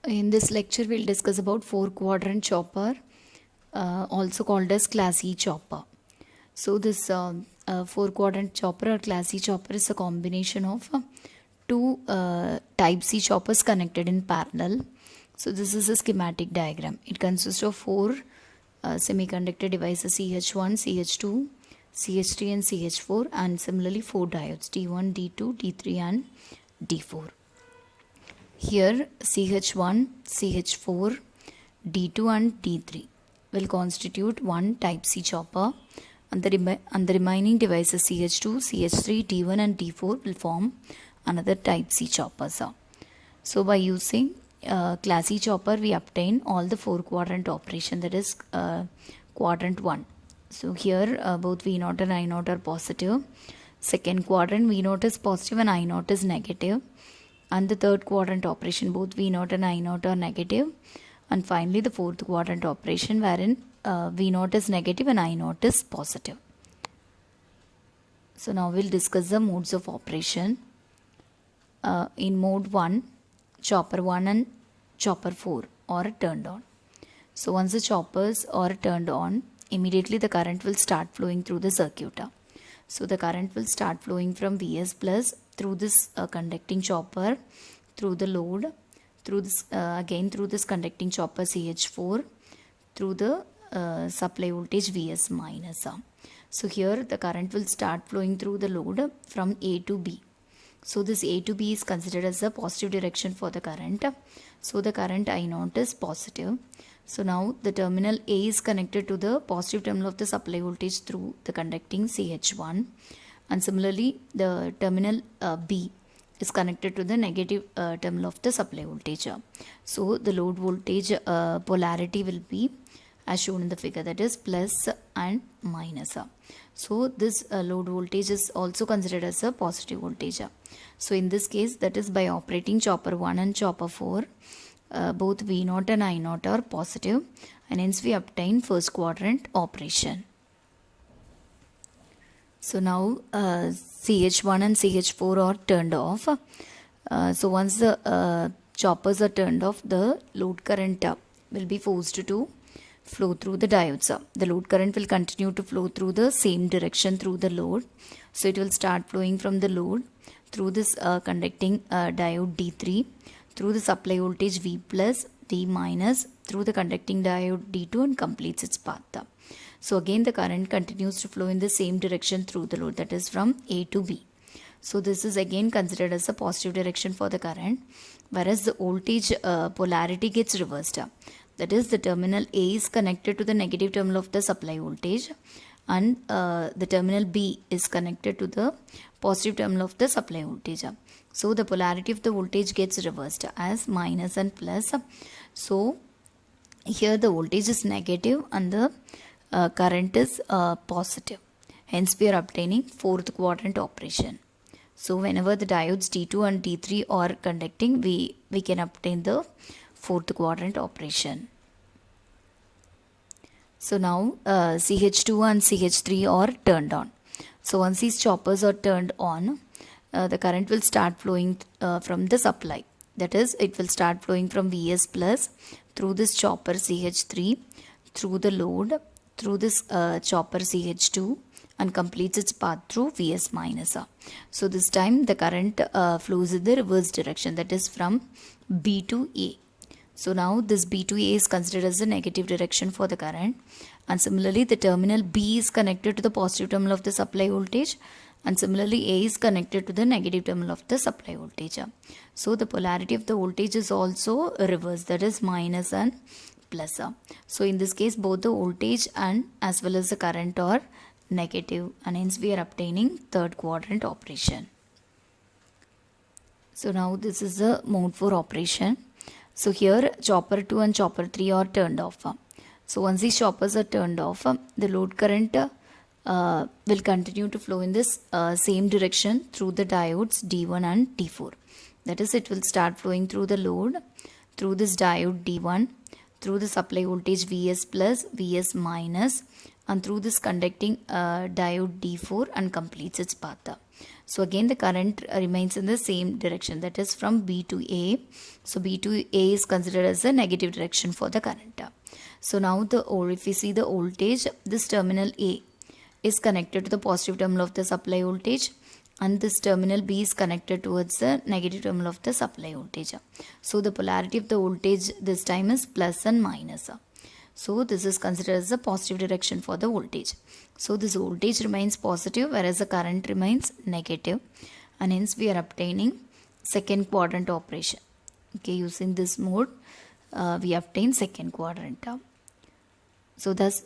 In this lecture, we'll discuss about four quadrant chopper, also called as class E chopper. So this four quadrant chopper or class E chopper is a combination of two type C choppers connected in parallel. So this is a schematic diagram. It consists of four semiconductor devices CH1, CH2, CH3 and CH4, and similarly four diodes D1, D2, D3 and D4. Here CH1, CH4, D2 and D3 will constitute one type C chopper, and the remaining devices CH2, CH3, D1 and D4 will form another type C chopper. So by using class E chopper, we obtain all the four quadrant operation, that is quadrant 1. So here both V0 and I0 are positive. Second quadrant, V0 is positive and I0 is negative. And the third quadrant operation, both V0 and I0 are negative. And finally the fourth quadrant operation, wherein V0 is negative and I0 is positive. So now we'll discuss the modes of operation. In mode 1, chopper 1 and chopper 4 are turned on. So once the choppers are turned on, immediately the current will start flowing through the circuit. So the current will start flowing from Vs plus through this conducting chopper, through the load, through this again through this conducting chopper CH4, through the supply voltage Vs minus. So here the current will start flowing through the load from A to B. So this A to B is considered as a positive direction for the current. So the current I0 is positive. So now the terminal A is connected to the positive terminal of the supply voltage through the conducting CH1, and similarly the terminal B is connected to the negative terminal of the supply voltage. So the load voltage polarity will be as shown in the figure, that is plus and minus. So this load voltage is also considered as a positive voltage. So in this case, that is by operating chopper 1 and chopper 4, both V0 and I0 are positive, and hence we obtain first quadrant operation. So now CH1 and CH4 are turned off. So once the choppers are turned off, the load current will be forced to flow through the diodes. The load current will continue to flow through the same direction through the load. So it will start flowing from the load through this conducting diode D3, through the supply voltage V plus, V minus, through the conducting diode D2 and completes its path. So again the current continues to flow in the same direction through the load, that is from A to B. So this is again considered as a positive direction for the current, whereas the voltage polarity gets reversed. That is, the terminal A is connected to the negative terminal of the supply voltage, and the terminal B is connected to the positive terminal of the supply voltage. So the polarity of the voltage gets reversed as minus and plus. So here the voltage is negative and the current is positive. Hence we are obtaining fourth quadrant operation. So whenever the diodes D2 and D3 are conducting, we can obtain the fourth quadrant operation. So now CH2 and CH3 are turned on. So once these choppers are turned on, the current will start flowing from the supply. That is, it will start flowing from Vs plus through this chopper CH3, through the load, through this chopper CH2, and completes its path through Vs minus. So this time the current flows in the reverse direction, that is from B to A. So now this B to A is considered as the negative direction for the current, and similarly the terminal B is connected to the positive terminal of the supply voltage, and similarly A is connected to the negative terminal of the supply voltage. So the polarity of the voltage is also reversed, that is minus and plus. So in this case both the voltage and as well as the current are negative, and hence we are obtaining third quadrant operation. So now this is the mode 4 operation. So here chopper 2 and chopper 3 are turned off. So once these choppers are turned off, the load current will continue to flow in this same direction through the diodes D1 and D4. That is, it will start flowing through the load, through this diode D1, through the supply voltage Vs plus, Vs minus, and through this conducting diode D4 and completes its path. So again the current remains in the same direction, that is from B to A. So B to A is considered as the negative direction for the current. So now if we see the voltage, this terminal A is connected to the positive terminal of the supply voltage, and this terminal B is connected towards the negative terminal of the supply voltage. So the polarity of the voltage this time is plus and minus. So this is considered as the positive direction for the voltage. So this voltage remains positive whereas the current remains negative, and hence we are obtaining second quadrant operation. Okay, using this mode we obtain second quadrant. So thus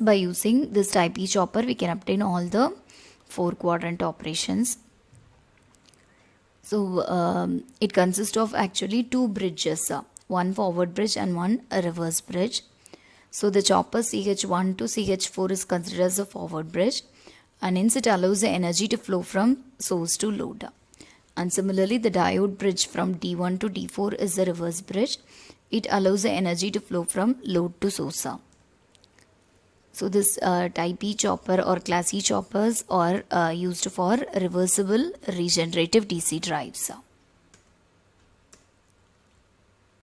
by using this type E chopper we can obtain all the 4 quadrant operations. So it consists of actually 2 bridges, one forward bridge and one reverse bridge. So the chopper CH1 to CH4 is considered as a forward bridge, and hence it allows the energy to flow from source to load. And similarly the diode bridge from D1 to D4 is the reverse bridge. It allows the energy to flow from load to source. So this type E chopper or class E choppers are used for reversible regenerative DC drives.